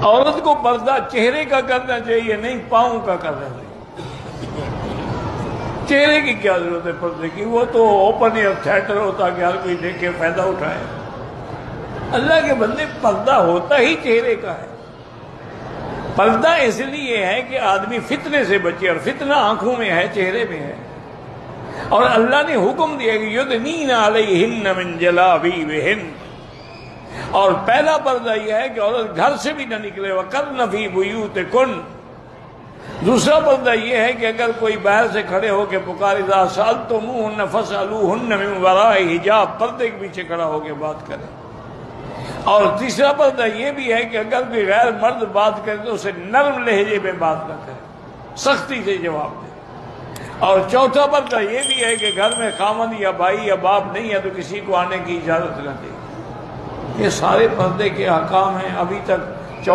عورت کو پردہ چہرے کا کرنا چاہیے، نہیں پاؤں کا کرنا چاہیے۔ چہرے کی کیا ضرورت ہے پردے کی؟ وہ تو اوپن ایئر تھیٹر ہوتا کہ ہر کوئی دیکھے فائدہ اٹھائے۔ اللہ کے بندے، پردہ ہوتا ہی چہرے کا ہے۔ پردہ اس لیے ہے کہ آدمی فتنے سے بچے، اور فتنہ آنکھوں میں ہے، چہرے میں ہے۔ اور اللہ نے حکم دیا کہ یدنین علیہن من جلابیبہن، اور پہلا پردہ یہ ہے کہ عورت گھر سے بھی نہ نکلے، وقرن فی بیوتکن۔ دوسرا پردہ یہ ہے کہ اگر کوئی باہر سے کھڑے ہو کے پکار اذا سألتموہن فاسألوہن من وراء حجاب، پردے کے پیچھے کھڑا ہو کے بات کرے۔ اور تیسرا پردہ یہ بھی ہے کہ اگر کوئی غیر مرد بات کرے تو اسے نرم لہجے میں بات نہ کرے، سختی سے جواب دے۔ اور چوتھا پردہ یہ بھی ہے کہ گھر میں خاوند یا بھائی یا باپ نہیں ہے تو کسی کو آنے کی اجازت نہ دے۔ یہ سارے پردے کے احکام ہیں، ابھی تک